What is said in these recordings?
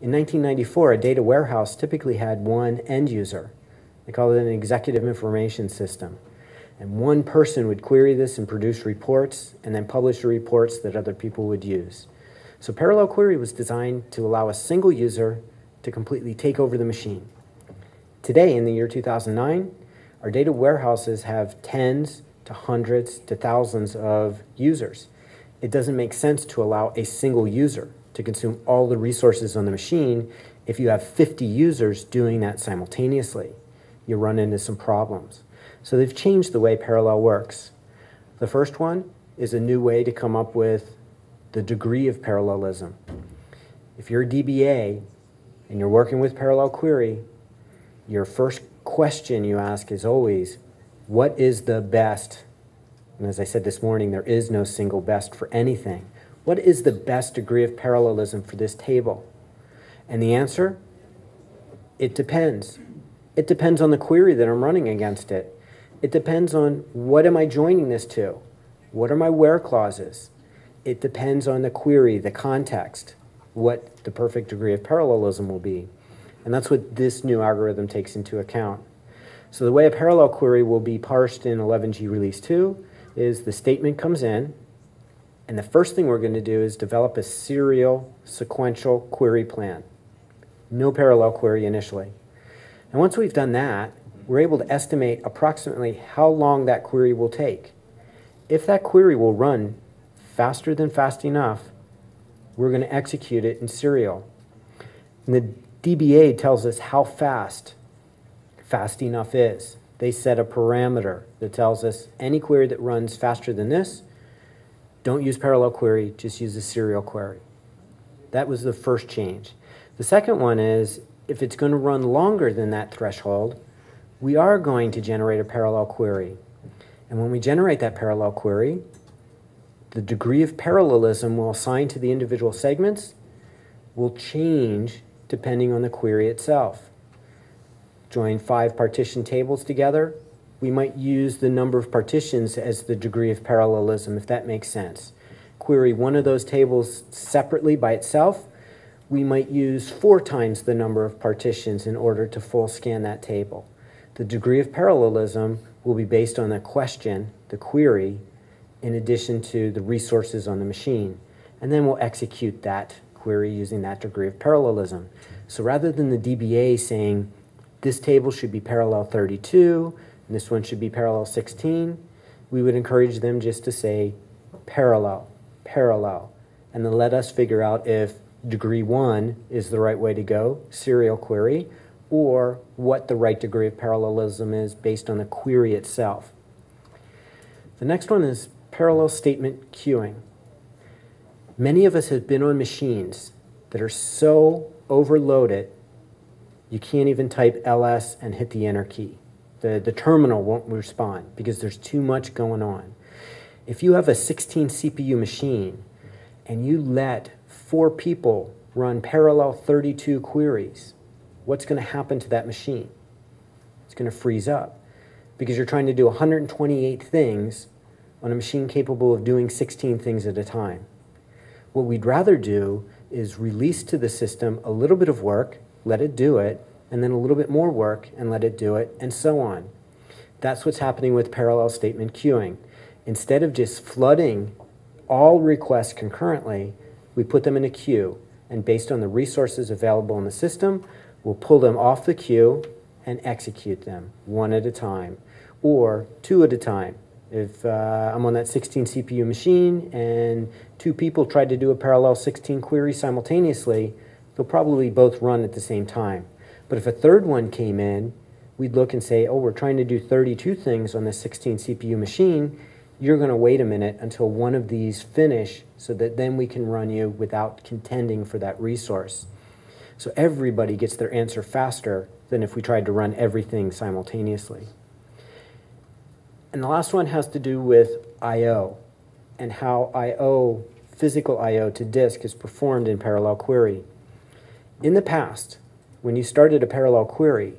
In 1994, a data warehouse typically had one end user. They called it an executive information system. And one person would query this and produce reports, and then publish the reports that other people would use. So parallel query was designed to allow a single user to completely take over the machine. Today, in the year 2009, our data warehouses have tens to hundreds to thousands of users. It doesn't make sense to allow a single user to consume all the resources on the machine if you have 50 users doing that simultaneously. You run into some problems. So they've changed the way parallel works. The first one is a new way to come up with the degree of parallelism. If you're a DBA and you're working with parallel query, your first question you ask is always, what is the best? And as I said this morning, there is no single best for anything. What is the best degree of parallelism for this table? And the answer? It depends. It depends on the query that I'm running against it. It depends on what am I joining this to? What are my where clauses? It depends on the query, the context, what the perfect degree of parallelism will be. And that's what this new algorithm takes into account. So the way a parallel query will be parsed in 11G Release 2 is the statement comes in, and the first thing we're going to do is develop a serial sequential query plan. No parallel query initially. And once we've done that, we're able to estimate approximately how long that query will take. If that query will run faster than fast enough, we're going to execute it in serial. And the DBA tells us how fast enough is. They set a parameter that tells us any query that runs faster than this, don't use parallel query, just use a serial query. That was the first change. The second one is, if it's going to run longer than that threshold, we are going to generate a parallel query. And when we generate that parallel query, the degree of parallelism we'll assign to the individual segments will change depending on the query itself. Join 5 partition tables together, we might use the number of partitions as the degree of parallelism, if that makes sense. Query one of those tables separately by itself, we might use 4 times the number of partitions in order to full scan that table. The degree of parallelism will be based on the question, the query, in addition to the resources on the machine. And then we'll execute that query using that degree of parallelism. So rather than the DBA saying, this table should be parallel 32, and this one should be parallel 16, we would encourage them just to say parallel, parallel, and then let us figure out if degree 1 is the right way to go, serial query, or what the right degree of parallelism is based on the query itself. The next one is parallel statement queuing. Many of us have been on machines that are so overloaded you can't even type ls and hit the enter key. The terminal won't respond because there's too much going on. If you have a 16 CPU machine and you let 4 people run parallel 32 queries, what's going to happen to that machine? It's going to freeze up because you're trying to do 128 things on a machine capable of doing 16 things at a time. What we'd rather do is release to the system a little bit of work, let it do it, and then a little bit more work and let it do it, and so on. That's what's happening with parallel statement queuing. Instead of just flooding all requests concurrently, we put them in a queue, and based on the resources available in the system, we'll pull them off the queue and execute them 1 at a time, or 2 at a time. If I'm on that 16 CPU machine and 2 people tried to do a parallel 16 query simultaneously, they'll probably both run at the same time. But if a third one came in, we'd look and say, oh, we're trying to do 32 things on this 16 CPU machine. You're going to wait a minute until one of these finish so that then we can run you without contending for that resource. So everybody gets their answer faster than if we tried to run everything simultaneously. And the last one has to do with I/O and how I/O, physical I/O to disk, is performed in parallel query. In the past, when you started a parallel query,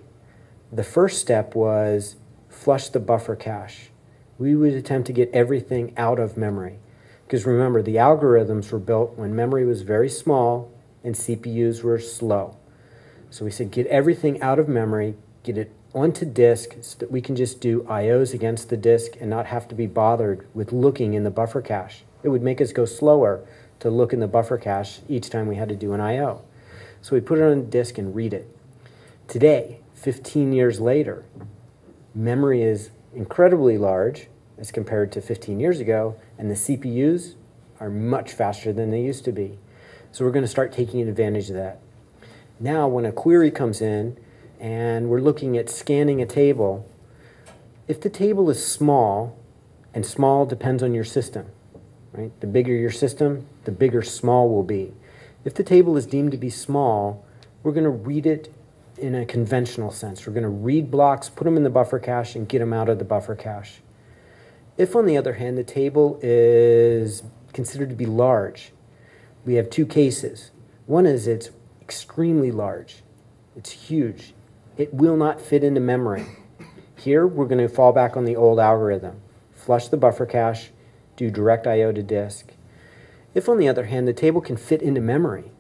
the first step was flush the buffer cache. We would attempt to get everything out of memory. Because remember, the algorithms were built when memory was very small and CPUs were slow. So we said, get everything out of memory, get it onto disk so that we can just do IOs against the disk and not have to be bothered with looking in the buffer cache. It would make us go slower to look in the buffer cache each time we had to do an IO. So we put it on disk and read it. Today, 15 years later, memory is incredibly large as compared to 15 years ago, and the CPUs are much faster than they used to be. So we're going to start taking advantage of that. Now, when a query comes in and we're looking at scanning a table, if the table is small, and small depends on your system, right? The bigger your system, the bigger small will be. If the table is deemed to be small, we're going to read it in a conventional sense. We're going to read blocks, put them in the buffer cache, and get them out of the buffer cache. If, on the other hand, the table is considered to be large, we have two cases. One is it's extremely large. It's huge. It will not fit into memory. Here, we're going to fall back on the old algorithm. Flush the buffer cache, do direct I/O to disk. If, on the other hand, the table can fit into memory,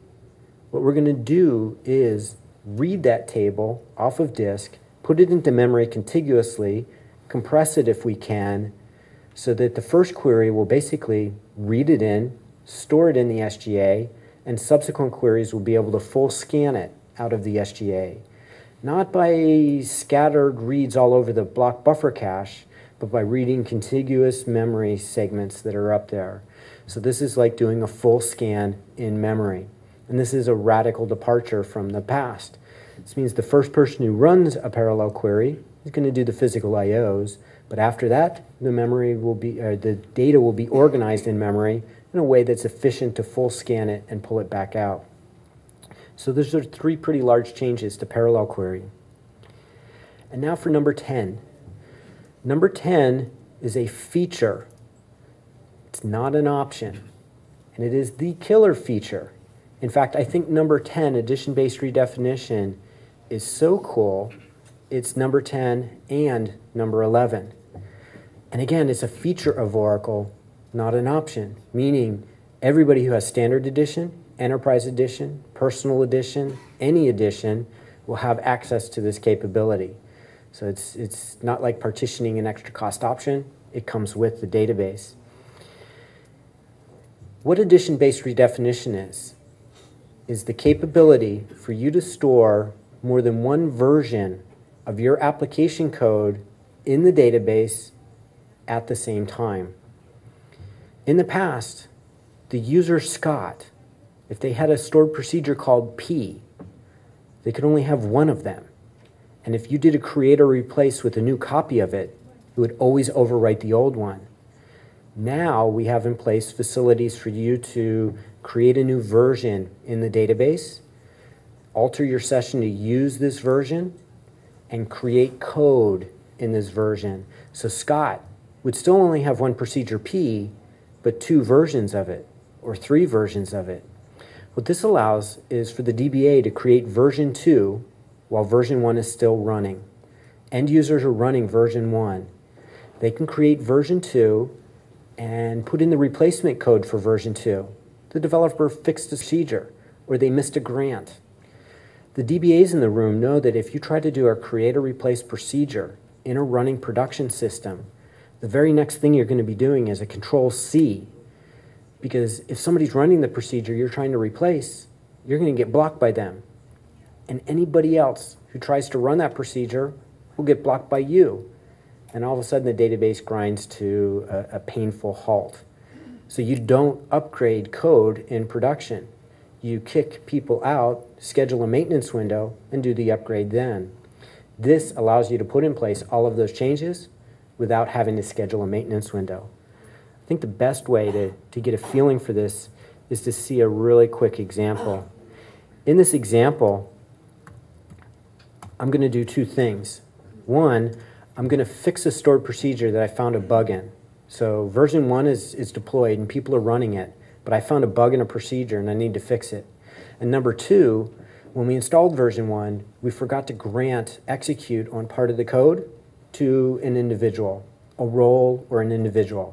what we're going to do is read that table off of disk, put it into memory contiguously, compress it if we can, so that the first query will basically read it in, store it in the SGA, and subsequent queries will be able to full scan it out of the SGA. Not by scattered reads all over the block buffer cache, but by reading contiguous memory segments that are up there. So this is like doing a full scan in memory. And this is a radical departure from the past. This means the first person who runs a parallel query is going to do the physical IOs, but after that, the data will be organized in memory in a way that's efficient to full scan it and pull it back out. So those are three pretty large changes to parallel query. And now for number 10. Number 10 is a feature. It's not an option, and it is the killer feature. In fact, I think number 10, addition-based redefinition, is so cool, it's number 10 and number 11. And again, it's a feature of Oracle, not an option, meaning everybody who has Standard Edition, Enterprise Edition, Personal Edition, any edition will have access to this capability. So it's not like partitioning an extra cost option. It comes with the database. What addition-based redefinition is the capability for you to store more than one version of your application code in the database at the same time. In the past, the user Scott, if they had a stored procedure called P, they could only have one of them. And if you did a create or replace with a new copy of it, it would always overwrite the old one. Now we have in place facilities for you to create a new version in the database, alter your session to use this version, and create code in this version. So Scott would still only have one procedure P, but two versions of it, or three versions of it. What this allows is for the DBA to create version 2 while version 1 is still running. End users are running version 1. They can create version 2 and put in the replacement code for version 2. The developer fixed a procedure, or they missed a grant. The DBAs in the room know that if you try to do a create or replace procedure in a running production system, the very next thing you're going to be doing is a Control-C, because if somebody's running the procedure you're trying to replace, you're going to get blocked by them. And anybody else who tries to run that procedure will get blocked by you. And all of a sudden the database grinds to a painful halt. So you don't upgrade code in production. You kick people out, schedule a maintenance window, and do the upgrade then. This allows you to put in place all of those changes without having to schedule a maintenance window. I think the best way to get a feeling for this is to see a really quick example. In this example, I'm going to do two things. One, I'm going to fix a stored procedure that I found a bug in. So version 1 is deployed and people are running it, but I found a bug in a procedure and I need to fix it. And number 2, when we installed version 1, we forgot to grant execute on part of the code to an individual, a role or an individual.